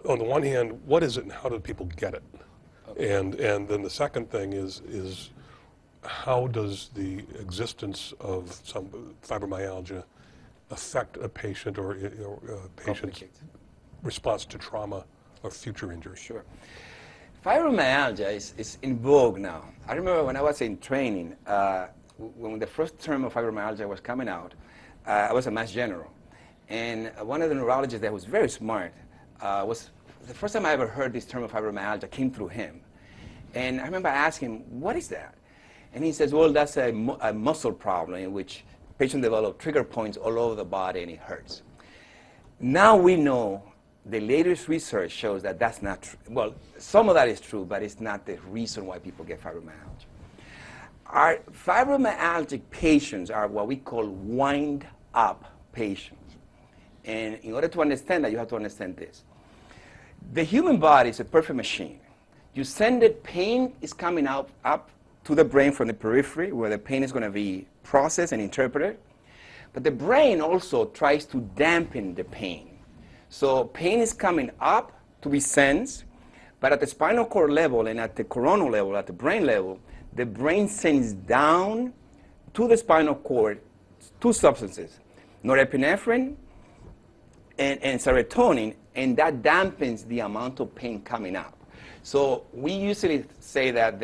on the one hand, what is it and how do people get it? Okay. And then the second thing is how does the existence of some fibromyalgia affect a patient or a patient's response to trauma or future injury? Sure. Fibromyalgia is in vogue now. I remember when I was in training, when the first term of fibromyalgia was coming out, I was a Mass General. And one of the neurologists that was very smart was the first time I ever heard this term of fibromyalgia came through him. And I remember asking him, what is that? And he says, well, that's a muscle problem in which patients develop trigger points all over the body and it hurts. Now we know the latest research shows that that's not true. Well, some of that is true, but it's not the reason why people get fibromyalgia. Our fibromyalgic patients are what we call wind-up patients. And in order to understand that, you have to understand this. The human body is a perfect machine. You send it, pain is coming up to the brain from the periphery, where the pain is going to be processed and interpreted. But the brain also tries to dampen the pain. So pain is coming up to be sensed, but at the spinal cord level and at the coronal level, at the brain level, the brain sends down to the spinal cord two substances, norepinephrine and serotonin, and that dampens the amount of pain coming up. So we usually say that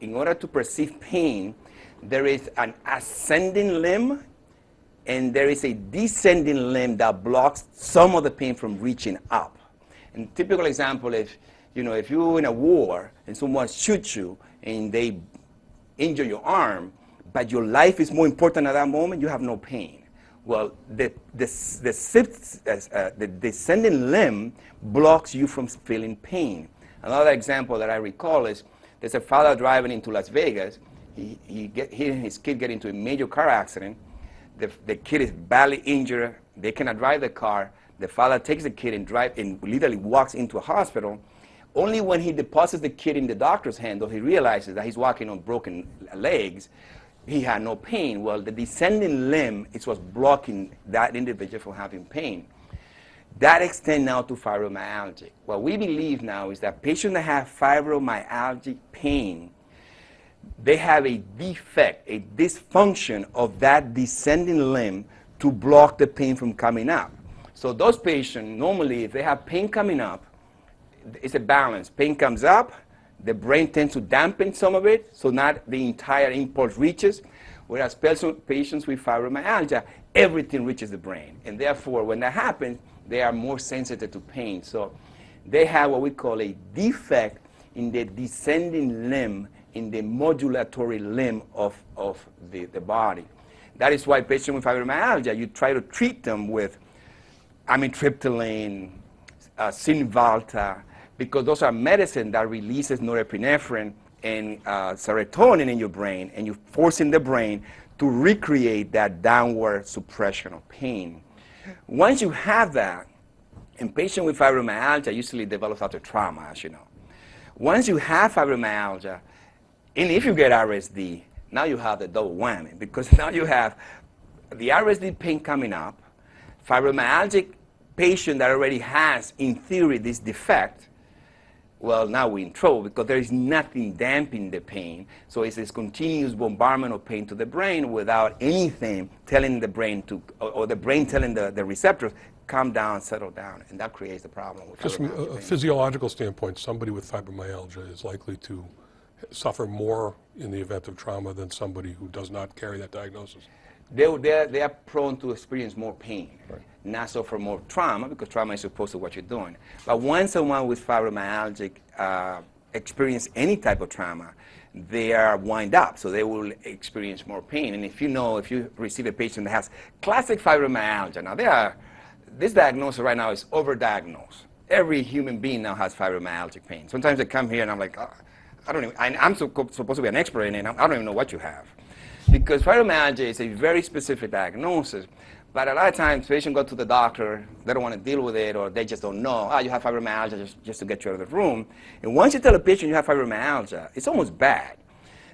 in order to perceive pain, there is an ascending limb and there is a descending limb that blocks some of the pain from reaching up. And typical example, if you're in a war and someone shoots you and they injure your arm, but your life is more important at that moment, you have no pain. Well, the descending limb blocks you from feeling pain. Another example that I recall is there's a father driving into Las Vegas. He and his kid get into a major car accident. The kid is badly injured. They cannot drive the car. The father takes the kid and literally walks into a hospital. Only when he deposits the kid in the doctor's hand, though, he realizes that he's walking on broken legs, he had no pain. Well, the descending limb is what's blocking that individual from having pain. That extends now to fibromyalgia. What we believe now is that patients that have fibromyalgic pain, they have a defect, a dysfunction of that descending limb to block the pain from coming up. So those patients, normally, if they have pain coming up, it's a balance. Pain comes up, the brain tends to dampen some of it, so not the entire impulse reaches. Whereas patients with fibromyalgia, everything reaches the brain. And therefore, when that happens, they are more sensitive to pain. So they have what we call a defect in the descending limb, in the modulatory limb of the body. That is why patients with fibromyalgia, you try to treat them with amitriptyline, Cymbalta, because those are medicine that releases norepinephrine and serotonin in your brain, and you're forcing the brain to recreate that downward suppression of pain. Once you have that, and patient with fibromyalgia usually develops after trauma, as you know. Once you have fibromyalgia, and if you get RSD, now you have the double whammy, because now you have the RSD pain coming up, fibromyalgic patient that already has, in theory, this defect. Well, now we're in trouble because there is nothing damping the pain. So it's this continuous bombardment of pain to the brain without anything telling the brain to, or the brain telling the receptors, calm down, settle down. And that creates the problem. With just from a physiological standpoint, somebody with fibromyalgia is likely to suffer more in the event of trauma than somebody who does not carry that diagnosis. They are prone to experience more pain. Right. Not so for more trauma, because trauma is supposed to what you're doing. But when someone with fibromyalgic experience any type of trauma, they are wind up, so they will experience more pain. And if you receive a patient that has classic fibromyalgia, now this diagnosis right now is overdiagnosed. Every human being now has fibromyalgic pain. Sometimes they come here and I'm like, oh, I'm supposed to be an expert in it, I don't even know what you have. Because fibromyalgia is a very specific diagnosis. But a lot of times, patients go to the doctor, they don't want to deal with it, or they just don't know, you have fibromyalgia, just to get you out of the room. And once you tell a patient you have fibromyalgia, it's almost bad.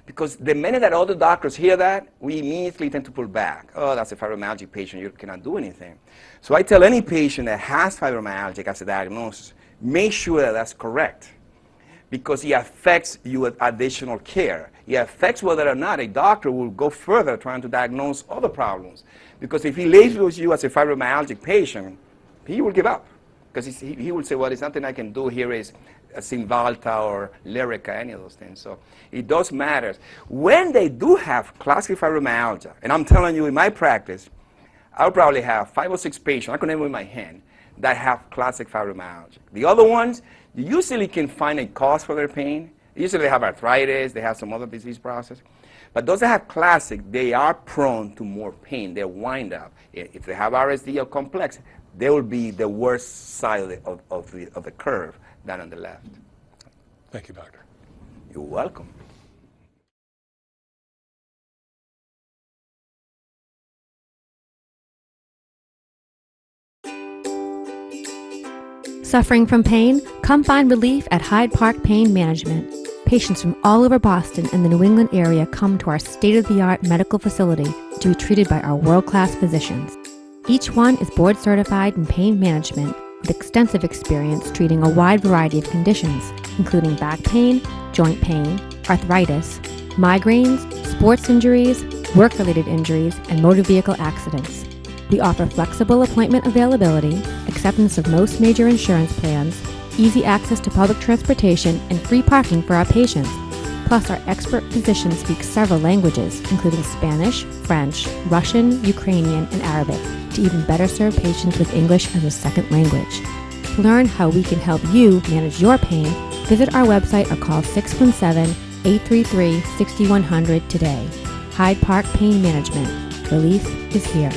Because the minute that all the doctors hear that, we immediately tend to pull back. Oh, that's a fibromyalgia patient, you cannot do anything. So I tell any patient that has fibromyalgia as a diagnosis, make sure that that's correct, because it affects you with additional care. It affects whether or not a doctor will go further trying to diagnose other problems. Because if he labels you as a fibromyalgic patient, he will give up. Because he will say, well, there's nothing I can do. Here is Cymbalta or Lyrica, any of those things. So it does matter. When they do have classic fibromyalgia, and I'm telling you in my practice, I'll probably have 5 or 6 patients, I can name them with my hand, that have classic fibromyalgia. The other ones, you usually can find a cause for their pain. Usually they have arthritis, they have some other disease process. But those that have classic, they are prone to more pain. They wind up. If they have RSD or complex, they will be the worst side of the curve than on the left. Thank you, doctor. You're welcome. Suffering from pain? Come find relief at Hyde Park Pain Management. Patients from all over Boston and the New England area come to our state-of-the-art medical facility to be treated by our world-class physicians. Each one is board certified in pain management with extensive experience treating a wide variety of conditions, including back pain, joint pain, arthritis, migraines, sports injuries, work-related injuries, and motor vehicle accidents. We offer flexible appointment availability, acceptance of most major insurance plans, easy access to public transportation, and free parking for our patients. Plus, our expert physicians speak several languages, including Spanish, French, Russian, Ukrainian, and Arabic, to even better serve patients with English as a second language. To learn how we can help you manage your pain, visit our website or call 617-833-6100 today. Hyde Park Pain Management. Relief is here.